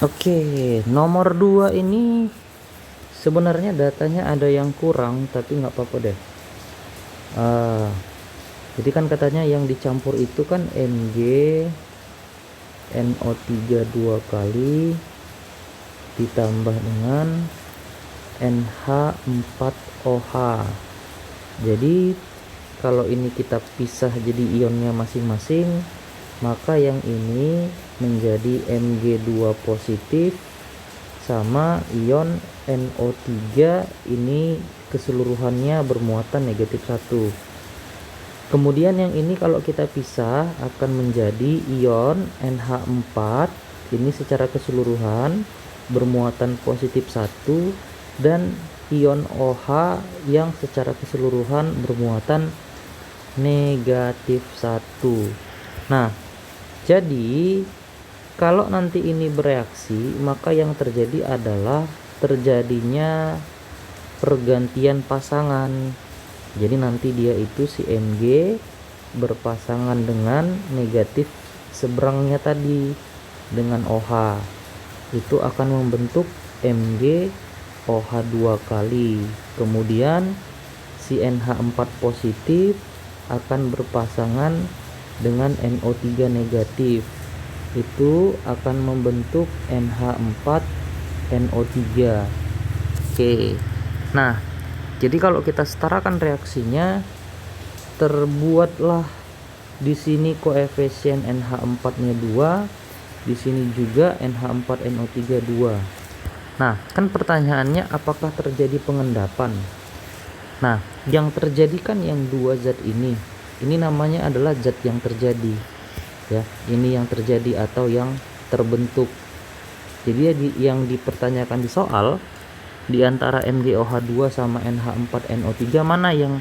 Oke, nomor 2 ini sebenarnya datanya ada yang kurang, tapi nggak apa-apa deh. Ah, jadi kan katanya yang dicampur itu kan Mg NO3 dua kali ditambah dengan NH4OH. Jadi kalau ini kita pisah jadi ionnya masing-masing, maka yang ini menjadi Mg2 positif sama ion NO3 ini keseluruhannya bermuatan negatif 1. Kemudian yang ini kalau kita pisah akan menjadi ion NH4 ini secara keseluruhan bermuatan positif 1 dan ion OH yang secara keseluruhan bermuatan negatif 1. Nah, jadi kalau nanti ini bereaksi, maka yang terjadi adalah terjadinya pergantian pasangan. Jadi nanti dia itu si Mg berpasangan dengan negatif seberangnya tadi dengan OH. Itu akan membentuk Mg OH 2 kali. Kemudian si NH4 positif akan berpasangan dengan NO3 negatif. Itu akan membentuk NH4 NO3. Oke. Nah, jadi kalau kita setarakan reaksinya, terbuatlah di sini koefisien NH4-nya 2, di sini juga NH4NO3 2. Nah, kan pertanyaannya apakah terjadi pengendapan? Nah, yang terjadi kan yang dua zat ini. Ini namanya adalah zat yang terjadi. Ya, ini yang terjadi atau yang terbentuk. Jadi yang dipertanyakan di soal di antara MgOH2 sama NH4NO3 mana yang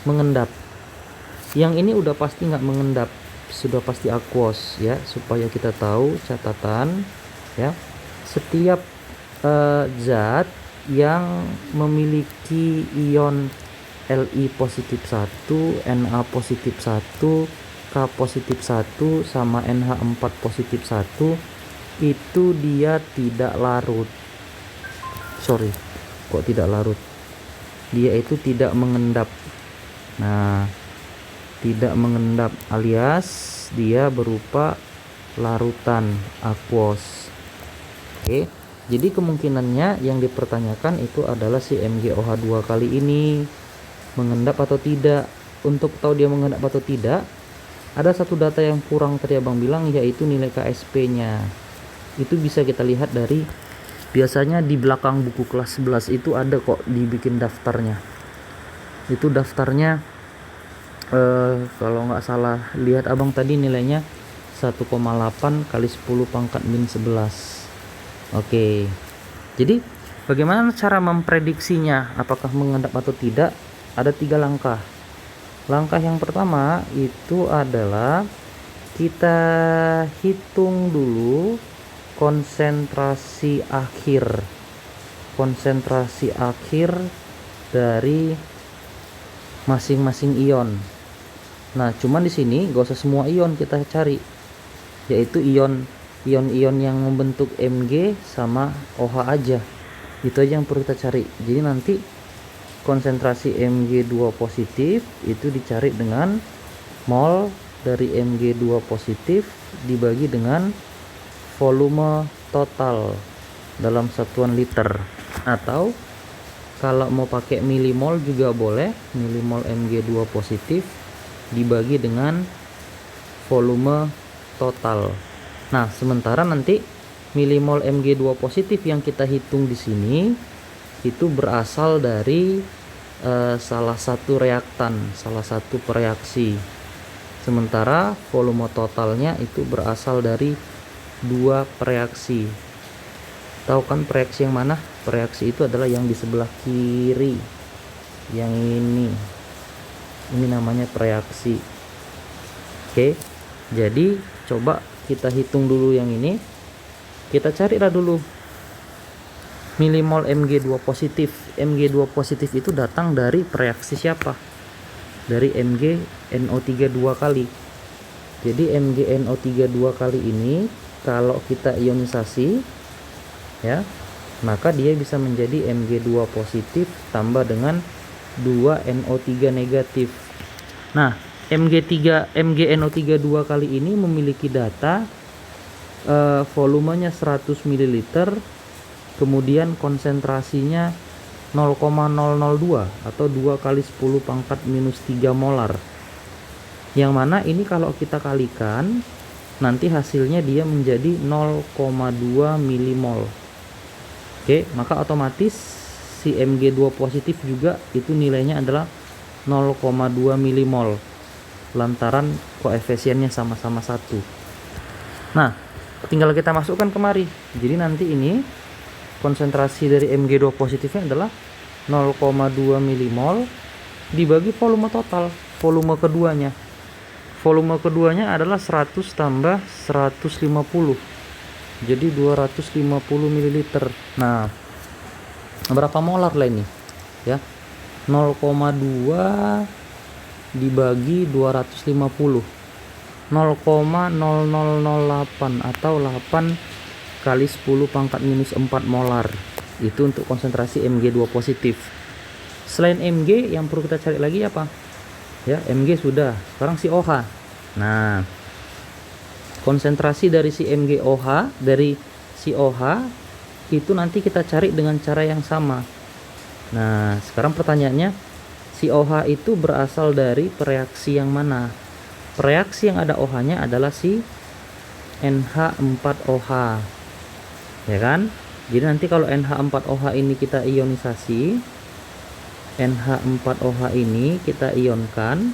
mengendap? Yang ini udah pasti nggak mengendap, sudah pasti aqueous ya. Supaya kita tahu catatan ya, setiap zat yang memiliki ion Li positif 1, Na positif 1, K positif 1 sama NH4 positif 1 itu dia tidak larut. Sorry, kok tidak larut? Dia itu tidak mengendap. Nah, tidak mengendap alias dia berupa larutan aqueous. Oke, jadi kemungkinannya yang dipertanyakan itu adalah si MgOH2 kali ini mengendap atau tidak. Untuk tahu dia mengendap atau tidak, ada satu data yang kurang tadi abang bilang, yaitu nilai KSP-nya. Itu bisa kita lihat dari, biasanya di belakang buku kelas 11 itu ada kok dibikin daftarnya. Itu daftarnya kalau nggak salah lihat abang tadi nilainya 1,8 kali 10 pangkat min 11. Oke, jadi bagaimana cara memprediksinya apakah mengendap atau tidak? Ada 3 langkah. Langkah yang pertama itu adalah kita hitung dulu konsentrasi akhir dari masing-masing ion. Nah, cuman di sini gak usah semua ion kita cari, yaitu ion-ion yang membentuk Mg sama OH aja. Itu aja yang perlu kita cari. Jadi nanti konsentrasi Mg2 positif itu dicari dengan mol dari Mg2 positif dibagi dengan volume total dalam satuan liter, atau kalau mau pakai milimol juga boleh, milimol Mg2 positif dibagi dengan volume total. Nah, sementara nanti milimol Mg2 positif yang kita hitung di sini itu berasal dari salah satu reaktan, salah satu pereaksi. Sementara volume totalnya itu berasal dari 2 pereaksi. Tahu kan pereaksi yang mana? Pereaksi itu adalah yang di sebelah kiri. Yang ini. Ini namanya pereaksi. Oke. Jadi coba kita hitung dulu yang ini. Kita carilah dulu milimol Mg2 positif. Mg2 positif itu datang dari pereaksi siapa? Dari MgNO3 2 kali. Jadi MgNO3 2 kali ini kalau kita ionisasi, ya, maka dia bisa menjadi Mg2 positif tambah dengan 2NO3 negatif. Nah, MgNO32 kali ini memiliki data volumenya 100 ml, kemudian konsentrasinya 0,002 atau 2 kali 10 pangkat minus 3 molar. Yang mana ini kalau kita kalikan, nanti hasilnya dia menjadi 0,2 milimol. Oke, maka otomatis si Mg2 positif juga itu nilainya adalah 0,2 milimol lantaran koefisiennya sama-sama 1. Nah, tinggal kita masukkan kemari. Jadi nanti ini konsentrasi dari Mg2 positifnya adalah 0,2 milimol dibagi volume total, volume keduanya. Volume keduanya adalah 100 tambah 150. Jadi 250 ml. Nah, berapa molar lah ini? Ya. 0,2 dibagi 250. 0,0008 atau 8 kali 10 pangkat minus 4 molar. Itu untuk konsentrasi Mg2 positif. Selain Mg yang perlu kita cari lagi apa? Ya, Mg sudah. Sekarang si OH. Nah, konsentrasi dari si MgOH dari si OH itu nanti kita cari dengan cara yang sama. Nah, sekarang pertanyaannya, si OH itu berasal dari reaksi yang mana? Reaksi yang ada OH-nya adalah si NH4OH. Ya kan? Jadi nanti kalau NH4OH ini kita ionisasi, NH4OH ini kita ionkan,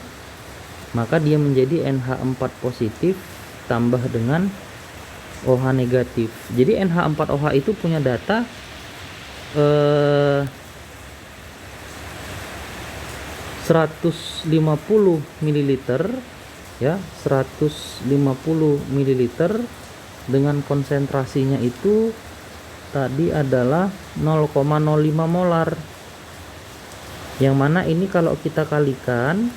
maka dia menjadi NH4 positif tambah dengan OH negatif. Jadi NH4OH itu punya data 150 ml, ya, 150 ml dengan konsentrasinya itu tadi adalah 0,05 molar. Yang mana ini kalau kita kalikan,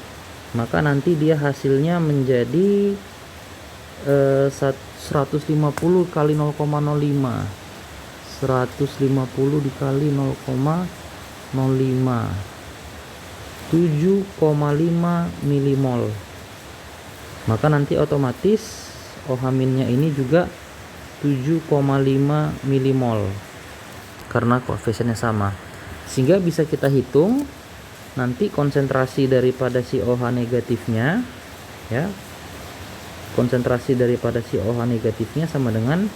maka nanti dia hasilnya menjadi 150 kali 0,05. 150 dikali 0,05, 7,5 milimol. Maka nanti otomatis OH-nya ini juga 7,5 milimol karena koefisiennya sama. Sehingga bisa kita hitung nanti konsentrasi daripada si OH negatifnya, ya. Konsentrasi daripada si OH negatifnya sama dengan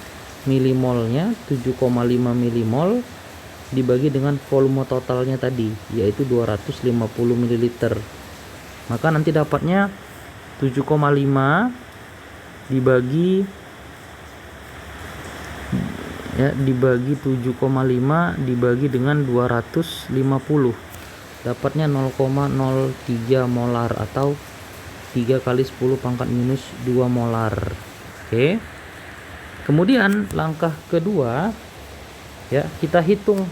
milimolnya 7,5 milimol dibagi dengan volume totalnya tadi, yaitu 250 ml. Maka nanti dapatnya 7,5 dibagi 7,5 dibagi dengan 250, dapatnya 0,03 molar atau 3 kali 10 pangkat minus 2 molar. Oke. Kemudian langkah kedua, ya, kita hitung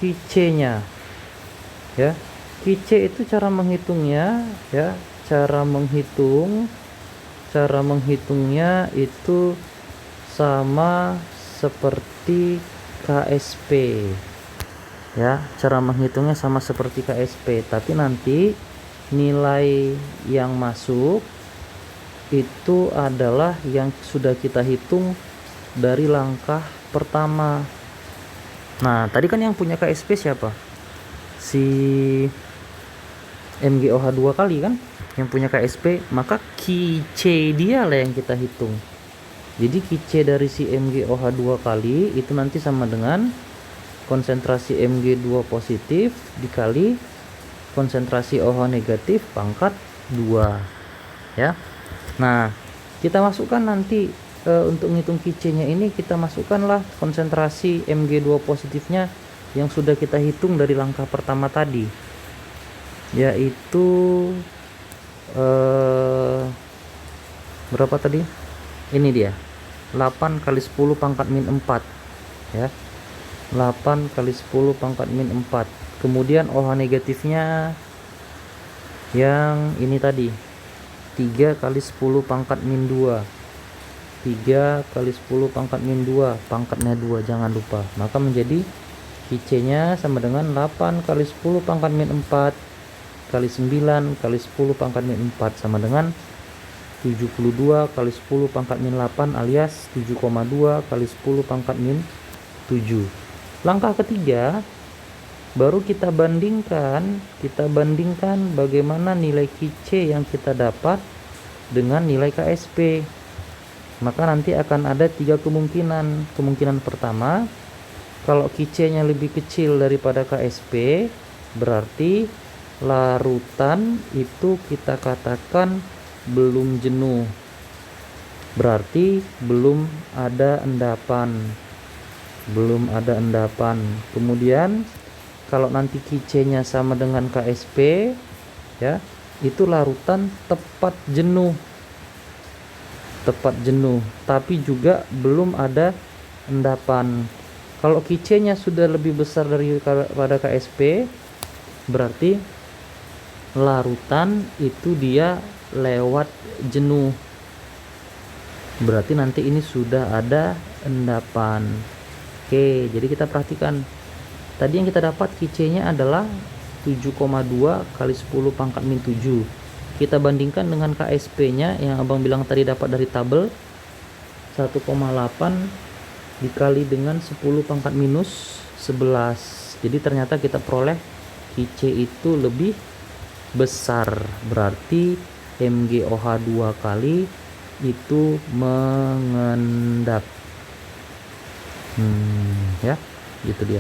Qc-nya. Ya. Qc itu cara menghitungnya, ya. Cara menghitungnya itu sama seperti KSP. Ya, cara menghitungnya sama seperti KSP, tapi nanti nilai yang masuk itu adalah yang sudah kita hitung dari langkah pertama. Nah, tadi kan yang punya KSP siapa? Si MgOH2 kali kan yang punya KSP, maka Qc dia lah yang kita hitung. Jadi Qc dari si MgOH2 kali itu nanti sama dengan konsentrasi Mg2 positif dikali konsentrasi OH negatif pangkat 2, ya. Nah, kita masukkan nanti untuk ngitung Qc-nya ini, kita masukkanlah konsentrasi Mg2 positifnya yang sudah kita hitung dari langkah pertama tadi, yaitu berapa tadi? Ini dia 8 kali 10 pangkat min 4, ya. 8 kali 10 pangkat min 4. Kemudian OH negatifnya yang ini tadi 3 kali 10 pangkat min 2. 3 kali 10 pangkat min 2, pangkatnya 2 jangan lupa, maka menjadi Qc nya sama dengan 8 kali 10 pangkat min 4 kali 9 kali 10 pangkat min 4 sama dengan 72 kali 10 pangkat min 8 alias 7,2 kali 10 pangkat min 7. Langkah ketiga, baru kita bandingkan bagaimana nilai Qc yang kita dapat dengan nilai KSP. Maka nanti akan ada 3 kemungkinan. Kemungkinan pertama, kalau Qc nya lebih kecil daripada KSP, berarti larutan itu kita katakan belum jenuh, berarti belum ada endapan. Kemudian kalau nanti Qc nya sama dengan KSP, ya, itu larutan tepat jenuh, tapi juga belum ada endapan. Kalau Qc nya sudah lebih besar daripada KSP, berarti larutan itu dia lewat jenuh, berarti nanti ini sudah ada endapan. Oke, jadi kita perhatikan tadi yang kita dapat Qc nya adalah 7,2 kali 10 pangkat min 7. Kita bandingkan dengan KSP nya yang abang bilang tadi dapat dari tabel, 1,8 dikali dengan 10 pangkat minus 11. Jadi ternyata kita peroleh Qc itu lebih besar, berarti MgOH 2 kali itu mengendap. Ya, gitu dia.